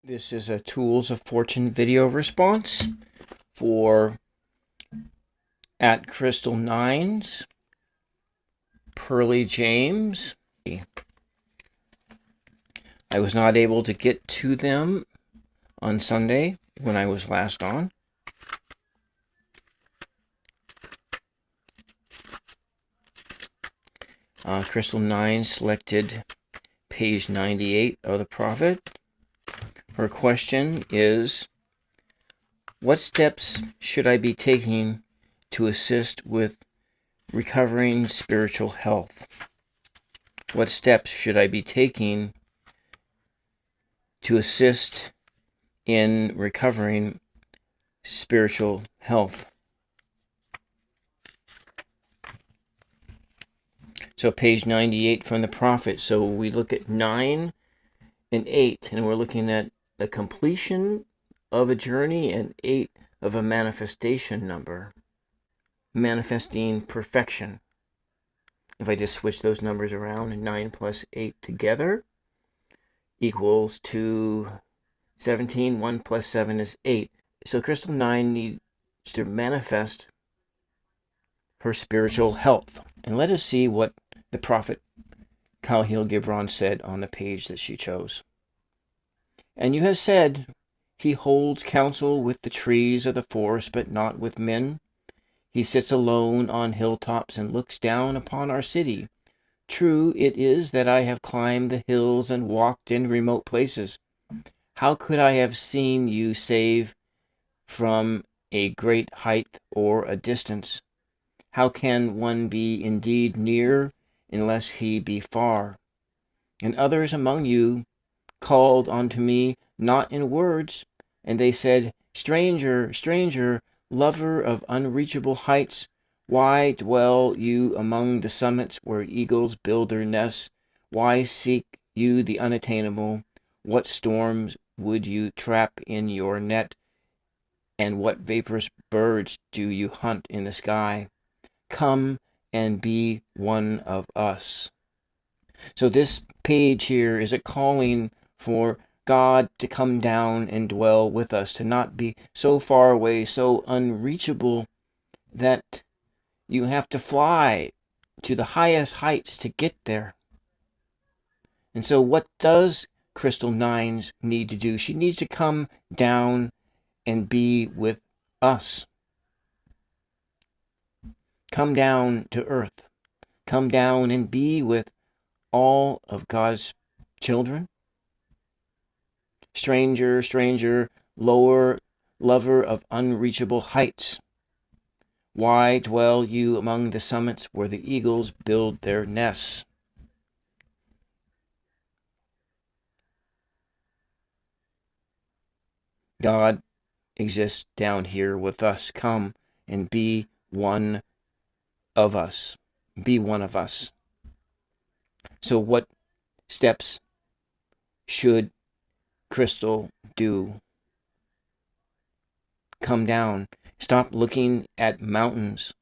This is a Tools of Fortune video response for at Crystal Nines, Pearly James. I was not able to get to them on Sunday when I was last on. Crystal Nines selected page 98 of the Prophet. Her question is, what steps should I be taking to assist with recovering spiritual health? What steps should I be taking to assist in recovering spiritual health? So page 98 from the Prophet. So we look at 9 and 8, and we're looking at the completion of a journey, and 8 of a manifestation number, manifesting perfection. If I just switch those numbers around, and 9 plus 8 together equals to 17. 1 plus 7 is 8. So Crystal 9 needs to manifest her spiritual health. And let us see what the Prophet Khalil Gibran said on the page that she chose. And you have said, he holds counsel with the trees of the forest, but not with men. He sits alone on hilltops and looks down upon our city. True it is that I have climbed the hills and walked in remote places. How could I have seen you save from a great height or a distance? How can one be indeed near unless he be far? And others among you called unto me, not in words, and they said, Stranger, stranger, lover of unreachable heights, why dwell you among the summits where eagles build their nests? Why seek you the unattainable? What storms would you trap in your net? And what vaporous birds do you hunt in the sky? Come and be one of us. So this page here is a calling for God to come down and dwell with us, to not be so far away, so unreachable that you have to fly to the highest heights to get there. And so what does Crystal Nines need to do? She needs to come down and be with us. Come down to earth. Come down and be with all of God's children. Stranger, stranger, lower, lover of unreachable heights, why dwell you among the summits where the eagles build their nests? God exists down here with us. Come and be one of us. Be one of us. So what steps should Crystal do? Come down. Stop looking at mountains.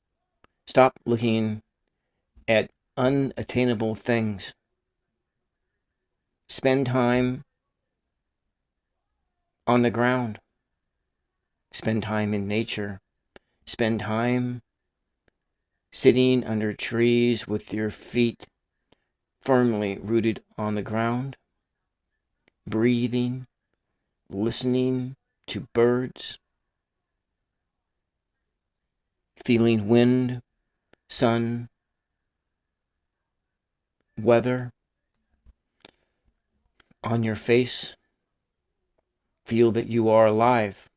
Stop looking at unattainable things. Spend time on the ground. Spend time in nature. Spend time sitting under trees with your feet firmly rooted on the ground, breathing, listening to birds, feeling wind, sun, weather on your face. Feel that you are alive.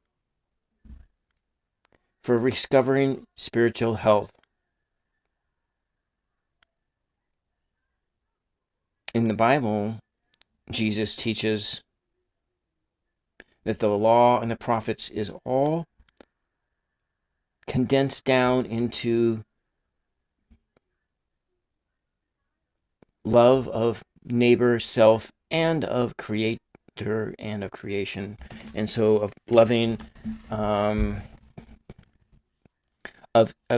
For discovering spiritual health, in the Bible, Jesus teaches that the law and the prophets is all condensed down into love of neighbor, self, and of creator and of creation. And so of loving, of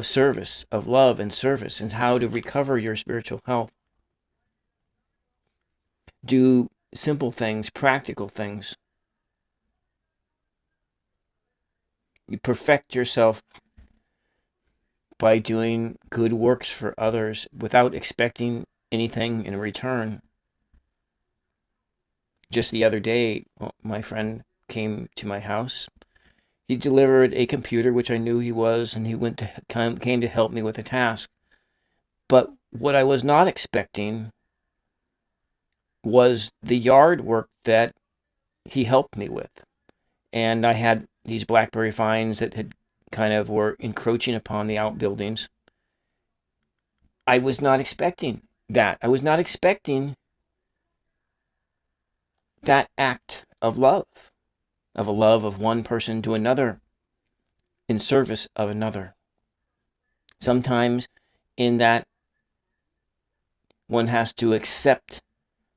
service, of love and service, and how to recover your spiritual health. Do simple things, practical things. You perfect yourself by doing good works for others without expecting anything in return. Just the other day, my friend came to my house. He delivered a computer, which I knew he was, and he came to help me with a task. But what I was not expecting was the yard work that he helped me with. And I had these blackberry vines that had kind of were encroaching upon the outbuildings. I was not expecting that. I was not expecting that act of love, of a love of one person to another in service of another. Sometimes in that, one has to accept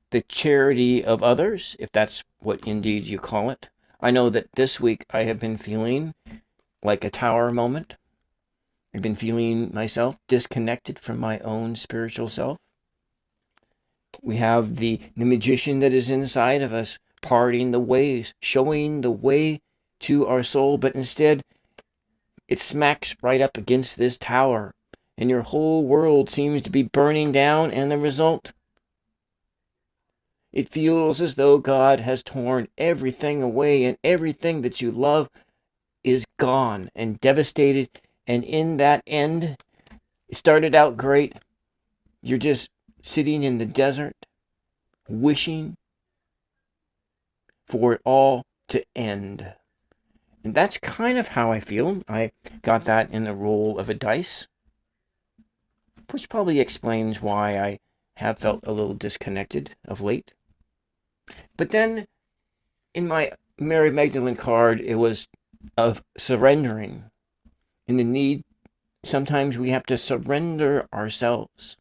the charity of others, if that's what indeed you call it. I know that this week I have been feeling like a tower moment. I've been feeling myself disconnected from my own spiritual self. We have the magician that is inside of us parting the ways, showing the way to our soul, but instead it smacks right up against this tower, and your whole world seems to be burning down, and the result, it feels as though God has torn everything away, and everything that you love is gone and devastated. And in that end, it started out great. You're just sitting in the desert, wishing for it all to end. And that's kind of how I feel. I got that in the roll of a dice, which probably explains why I have felt a little disconnected of late. But then in my Mary Magdalene card, it was of surrendering. In the need, sometimes we have to surrender ourselves.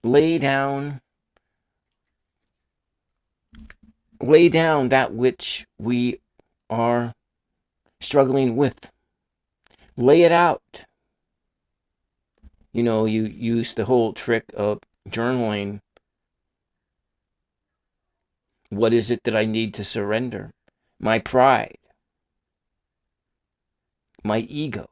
Lay down that which we are struggling with. Lay it out. You know, you use the whole trick of journaling. What is it that I need to surrender? My pride, my ego,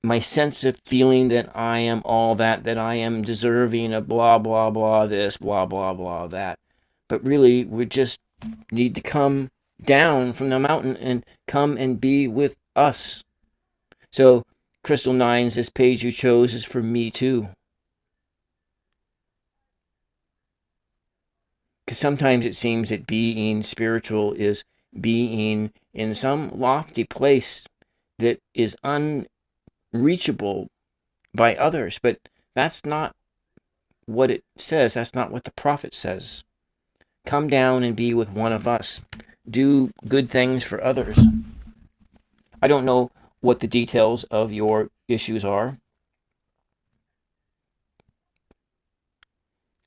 my sense of feeling that I am all that I am deserving of blah, blah, blah, this, blah, blah, blah, that. But really, we just need to come down from the mountain and come and be with us. So, Crystal Nines, this page you chose is for me too. Because sometimes it seems that being spiritual is being in some lofty place that is unreachable by others. But that's not what it says. That's not what the prophet says. Come down and be with one of us. Do good things for others. I don't know what the details of your issues are.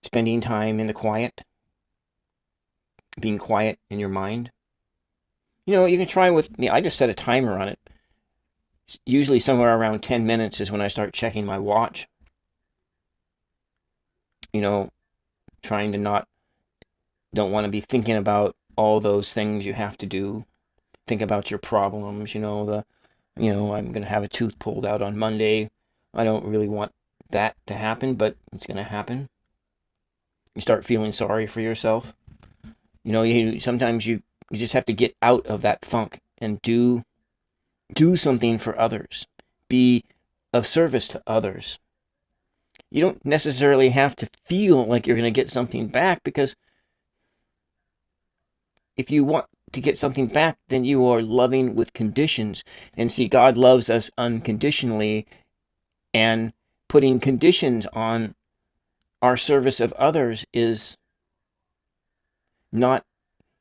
Spending time in the quiet. Being quiet in your mind. You know, you can try with me. I just set a timer on it. Usually somewhere around 10 minutes is when I start checking my watch. You know, trying to don't want to be thinking about all those things you have to do. Think about your problems, I'm going to have a tooth pulled out on Monday. I don't really want that to happen, but it's going to happen. You start feeling sorry for yourself. You know, sometimes you just have to get out of that funk and do something for others. Be of service to others. You don't necessarily have to feel like you're going to get something back, because if you want to get something back, then you are loving with conditions. And see, God loves us unconditionally, and putting conditions on our service of others is not,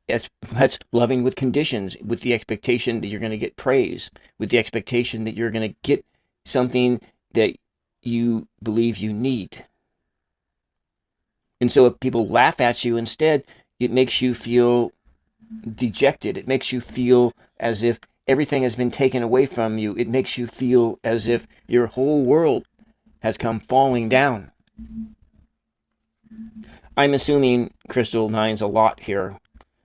that's loving with conditions, with the expectation that you're going to get praise, with the expectation that you're going to get something that you believe you need. And so if people laugh at you instead, it makes you feel dejected. It makes you feel as if everything has been taken away from you. It makes you feel as if your whole world has come falling down. I'm assuming, Crystal Nines, a lot here.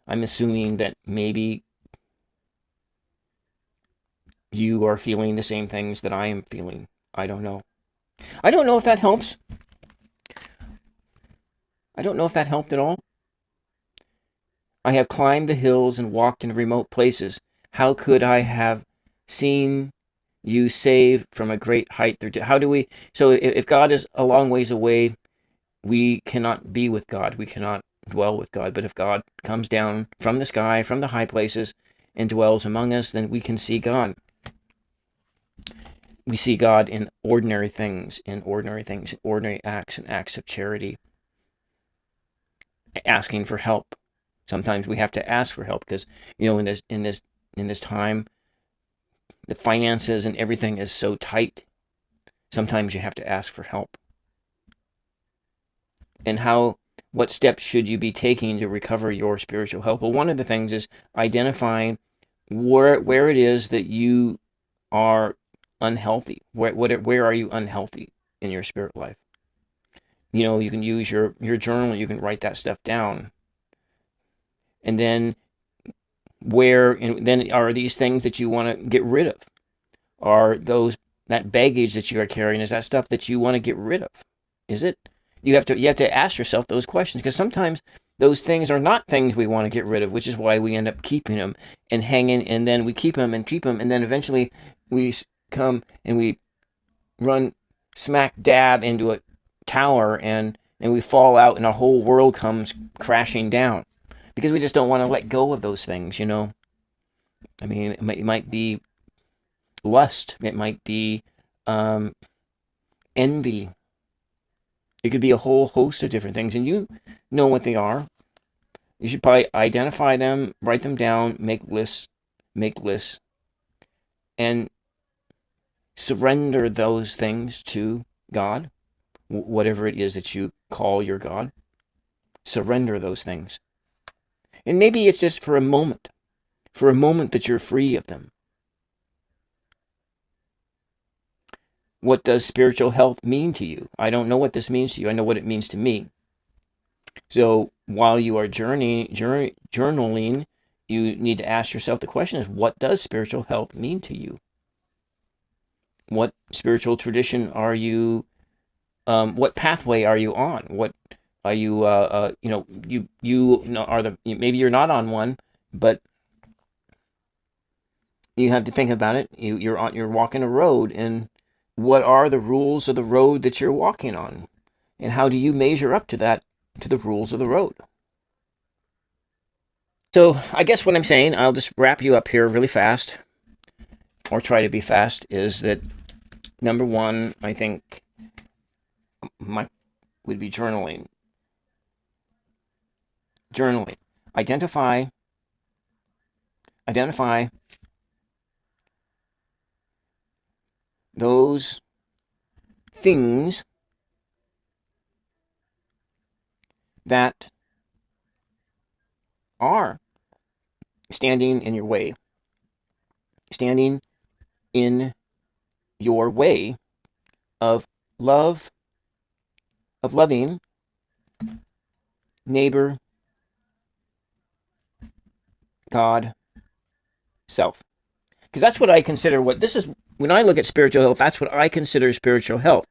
I'm assuming that maybe you are feeling the same things that I am feeling. I don't know. I don't know if that helps. I don't know if that helped at all. I have climbed the hills and walked in remote places. How could I have seen you save from a great height? How do we? So if God is a long ways away, we cannot be with God. We cannot dwell with God. But if God comes down from the sky, from the high places, and dwells among us, then we can see God. We see God in ordinary things, ordinary acts and acts of charity, asking for help. Sometimes we have to ask for help because, in this time, the finances and everything is so tight. Sometimes you have to ask for help. And what steps should you be taking to recover your spiritual health? Well, one of the things is identifying where it is that you are unhealthy. Where are you unhealthy in your spirit life? You can use your journal. You can write that stuff down. And then then are these things that you want to get rid of? Are that baggage that you are carrying, is that stuff that you want to get rid of? Is it? You have to ask yourself those questions, because sometimes those things are not things we want to get rid of, which is why we end up keeping them and hanging, and then we keep them, and then eventually we come and we run smack dab into a tower, and we fall out, and our whole world comes crashing down because we just don't want to let go of those things. I mean, it might be lust, it might be envy. It could be a whole host of different things, and you know what they are. You should probably identify them, write them down, make lists, and surrender those things to God, whatever it is that you call your God. Surrender those things. And maybe it's just for a moment that you're free of them. What does spiritual health mean to you? I don't know what this means to you. I know what it means to me. So while you are journaling, you need to ask yourself the question is, what does spiritual health mean to you? What spiritual tradition are you, what pathway are you on? What are you, maybe you're not on one, but you have to think about it. You're walking a road, and what are the rules of the road that you're walking on? And how do you measure up to the rules of the road? So I guess what I'm saying, I'll just wrap you up here really fast, or try to be fast, is that number one, I think, would be journaling. Identify those things that are standing in your way of loving neighbor, God, self. Because that's what I consider when I look at spiritual health, that's what I consider spiritual health,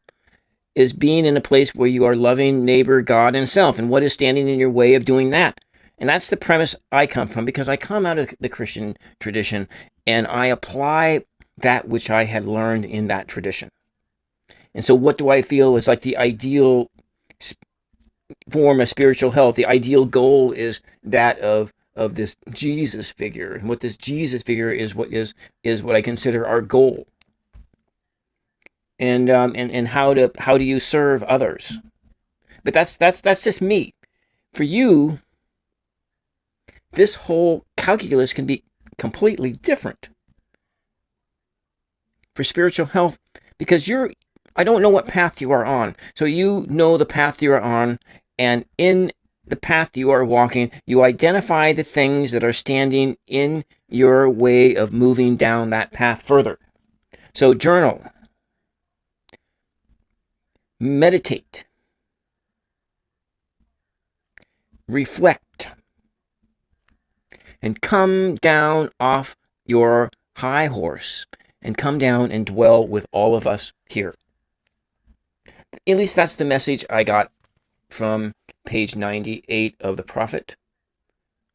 is being in a place where you are loving neighbor, God, and self. And what is standing in your way of doing that? And that's the premise I come from, because I come out of the Christian tradition, and I apply that which I had learned in that tradition. And so what do I feel is like the ideal form of spiritual health? The ideal goal is that of this Jesus figure. And what this Jesus figure is what I consider our goal. And how do you serve others? But that's just me. For you, this whole calculus can be completely different for spiritual health, because I don't know what path you are on. So you know the path you are on, and in the path you are walking, you identify the things that are standing in your way of moving down that path further. So journal, meditate, reflect, and come down off your high horse and come down and dwell with all of us here. At least that's the message I got from page 98 of the Prophet.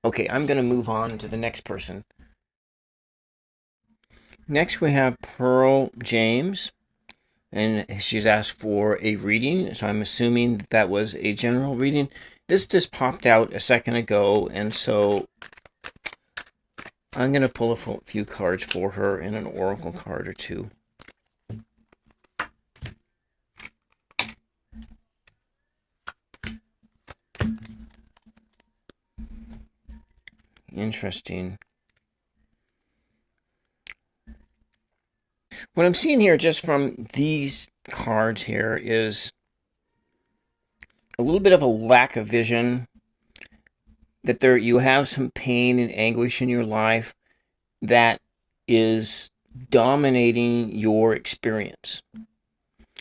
Okay, I'm going to move on to the next person. Next we have Pearl James, and she's asked for a reading, so I'm assuming that was a general reading. This just popped out a second ago, and so I'm going to pull a few cards for her and an oracle card or two. Interesting. What I'm seeing here just from these cards here is a little bit of a lack of vision, that you have some pain and anguish in your life that is dominating your experience.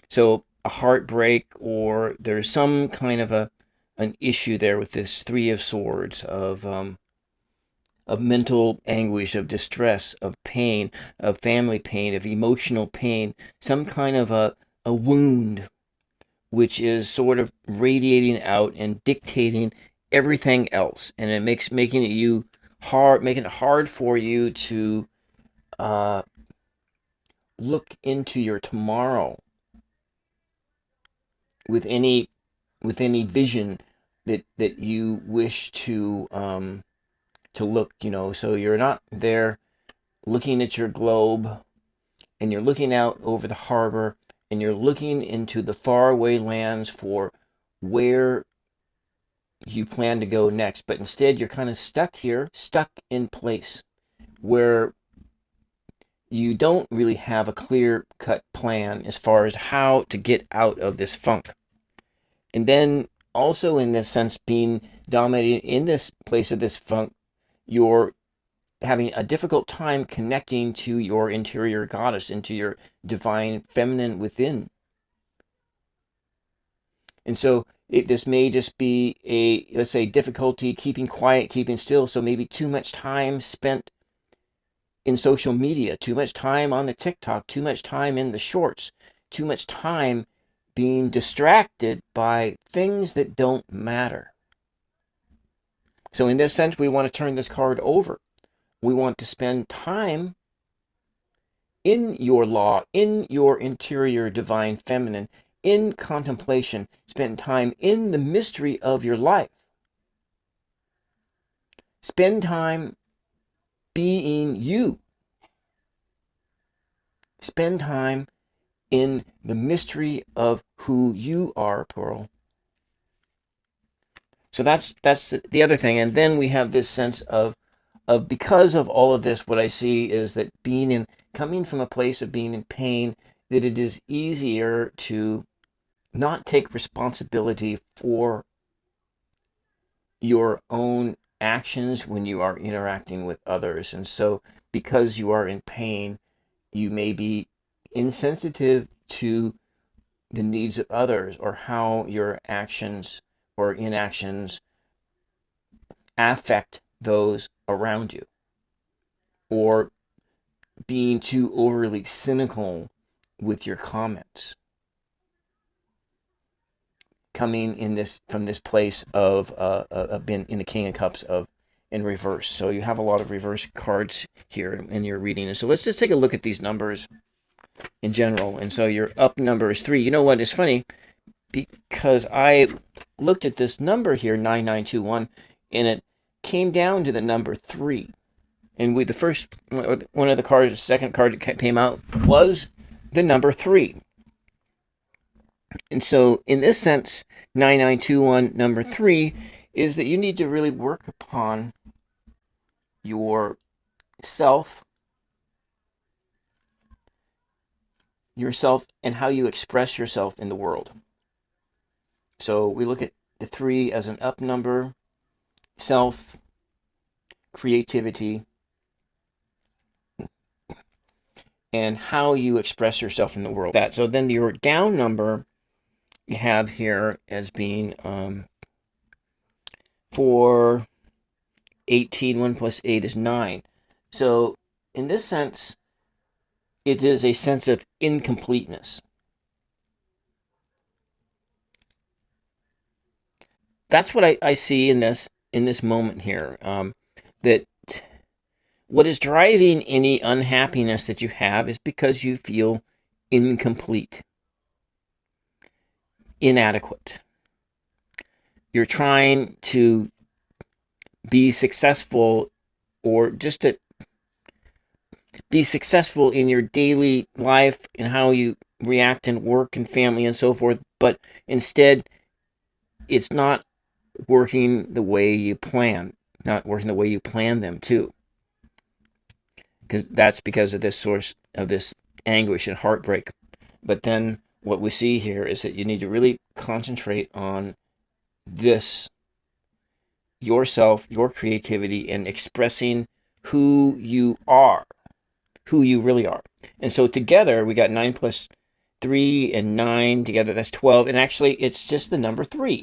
So a heartbreak, or there's some kind of an issue there with this Three of Swords of mental anguish, of distress, of pain, of family pain, of emotional pain, some kind of a wound which is sort of radiating out and dictating everything else, and it making it hard for you to look into your tomorrow with any vision that you wish to look, so you're not there looking at your globe, and you're looking out over the harbor, and you're looking into the faraway lands for where you plan to go next. But instead, you're kind of stuck here, stuck in place, where you don't really have a clear-cut plan as far as how to get out of this funk. And then also, in this sense, being dominated in this place of this funk, you're having a difficult time connecting to your interior goddess, into your divine feminine within. And so this may just be let's say, difficulty keeping quiet, keeping still. So maybe too much time spent in social media, too much time on the TikTok, too much time in the shorts, too much time being distracted by things that don't matter. So in this sense, we want to turn this card over. We want to spend time in your law, in your interior divine feminine, in contemplation. Spend time in the mystery of your life. Spend time being you. Spend time in the mystery of who you are, Pearl. So that's the other thing. And then we have this sense of because of all of this, what I see is that coming from a place of being in pain, that it is easier to not take responsibility for your own actions when you are interacting with others. And so because you are in pain, you may be insensitive to the needs of others, or how your actions or inactions affect those around you, or being too overly cynical with your comments, coming from this place of being in the King of Cups in reverse. So you have a lot of reverse cards here in your reading. And so let's just take a look at these numbers in general. And so your up number is 3. You know what? It's funny, because I looked at this number here, 9921, and it came down to the number 3. And the first one of the cards, the second card that came out, was the number 3. And so in this sense, 9921, number 3, is that you need to really work upon yourself and how you express yourself in the world. So we look at the 3 as an up number: self, creativity, and how you express yourself in the world. So then your down number you have here as being for 18. 1 plus 8 is 9. So in this sense, it is a sense of incompleteness. That's what I see in this moment here. That what is driving any unhappiness that you have is because you feel incomplete, inadequate. You're trying to be successful, or just to be successful in your daily life and how you react in work and family and so forth, but instead it's not working the way you plan, not working the way you plan them to. That's because of this source of this anguish and heartbreak. But then what we see here is that you need to really concentrate on this, yourself, your creativity, and expressing who you are, who you really are. And so together we got 9 plus 3 and 9 together, that's 12. And actually it's just the number 3.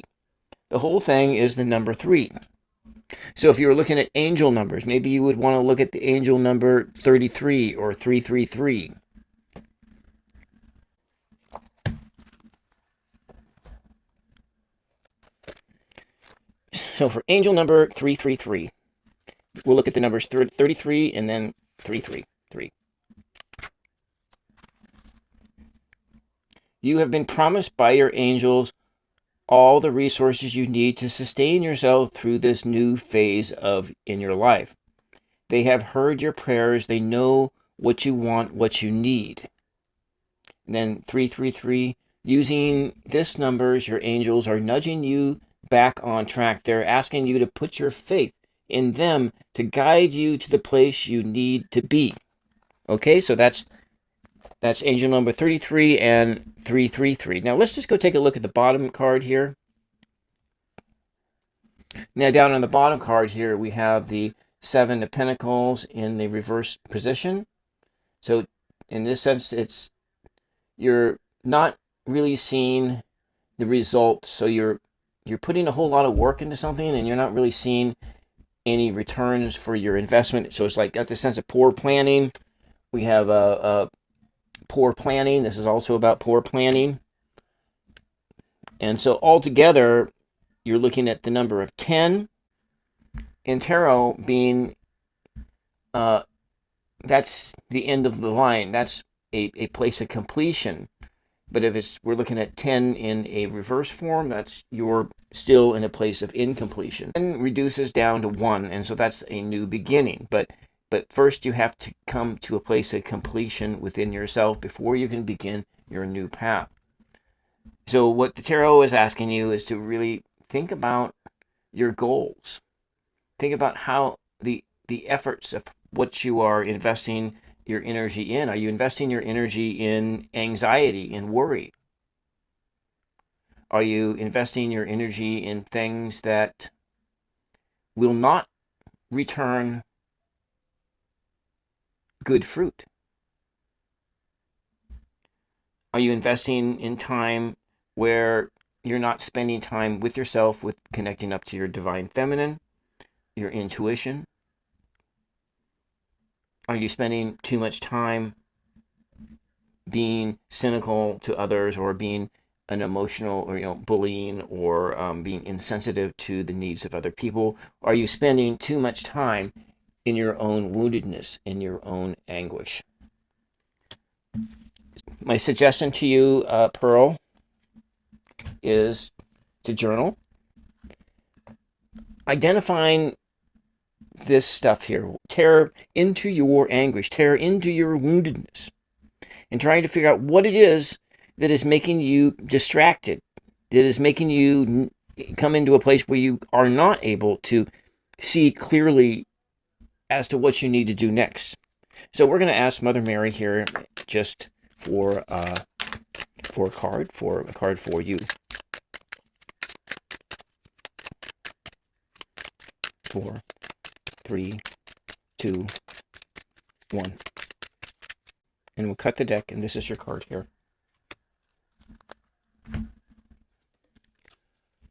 The whole thing is the number 3. So if you were looking at angel numbers, maybe you would want to look at the angel number 33 or 333. So for angel number 333, we'll look at the numbers 33 and then 333. You have been promised by your angels all the resources you need to sustain yourself through this new phase in your life. They have heard your prayers. They know what you want, what you need. And then 333, using this numbers, your angels are nudging you back on track. They're asking you to put your faith in them to guide you to the place you need to be. Okay, so that's angel number 33 and 333. Now let's just go take a look at the bottom card here. Now down on the bottom card here, we have the 7 of Pentacles in the reverse position. So in this sense, you're not really seeing the results. So you're putting a whole lot of work into something and you're not really seeing any returns for your investment. So it's like got this sense of poor planning. We have a poor planning. This is also about poor planning. And so altogether, you're looking at the number of 10 in tarot being, that's the end of the line. That's a place of completion. But if we're looking at 10 in a reverse form, you're still in a place of incompletion. 10 reduces down to 1, and so that's a new beginning. But first you have to come to a place of completion within yourself before you can begin your new path. So what the tarot is asking you is to really think about your goals. Think about how the efforts of what you are investing your energy in. Are you investing your energy in anxiety and worry? Are you investing your energy in things that will not return good fruit? Are you investing in time where you're not spending time with yourself, with connecting up to your divine feminine, your intuition? Are you spending too much time being cynical to others, or being an emotional, or bullying, or being insensitive to the needs of other people? Are you spending too much time in your own woundedness, in your own anguish? My suggestion to you, Pearl, is to journal, identifying this stuff here, tear into your anguish, tear into your woundedness, and trying to figure out what it is that is making you distracted, that is making you come into a place where you are not able to see clearly as to what you need to do next. So we're going to ask Mother Mary here just for a card for you. 4, 3, 2, 1. And we'll cut the deck, and this is your card here.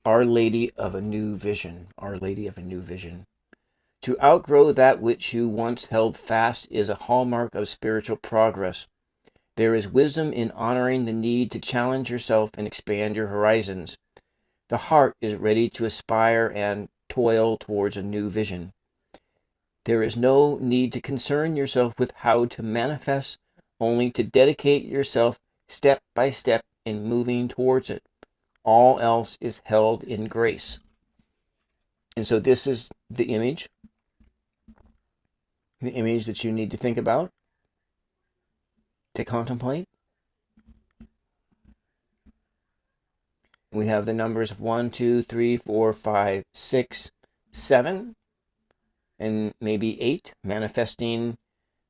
Our Lady of a New Vision. Our Lady of a New Vision. To outgrow that which you once held fast is a hallmark of spiritual progress. There is wisdom in honoring the need to challenge yourself and expand your horizons. The heart is ready to aspire and toil towards a new vision. There is no need to concern yourself with how to manifest, only to dedicate yourself step by step in moving towards it. All else is held in grace. And so this is the image that you need to think about, to contemplate. We have the numbers of 1, 2, 3, 4, 5, 6, 7, and maybe 8, manifesting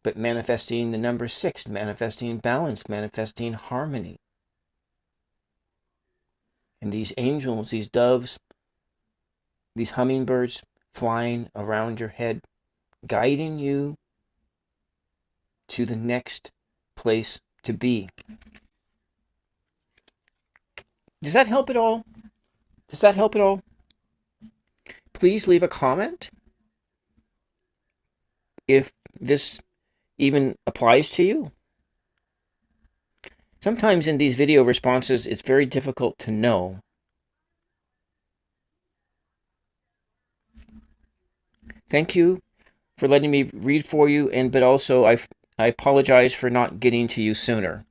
the number 6, manifesting balance, manifesting harmony. And these angels, these doves, these hummingbirds flying around your head, guiding you to the next place to be. Does that help at all? Does that help at all? Please leave a comment if this even applies to you. Sometimes in these video responses, it's very difficult to know. Thank you for letting me read for you, but also I apologize for not getting to you sooner.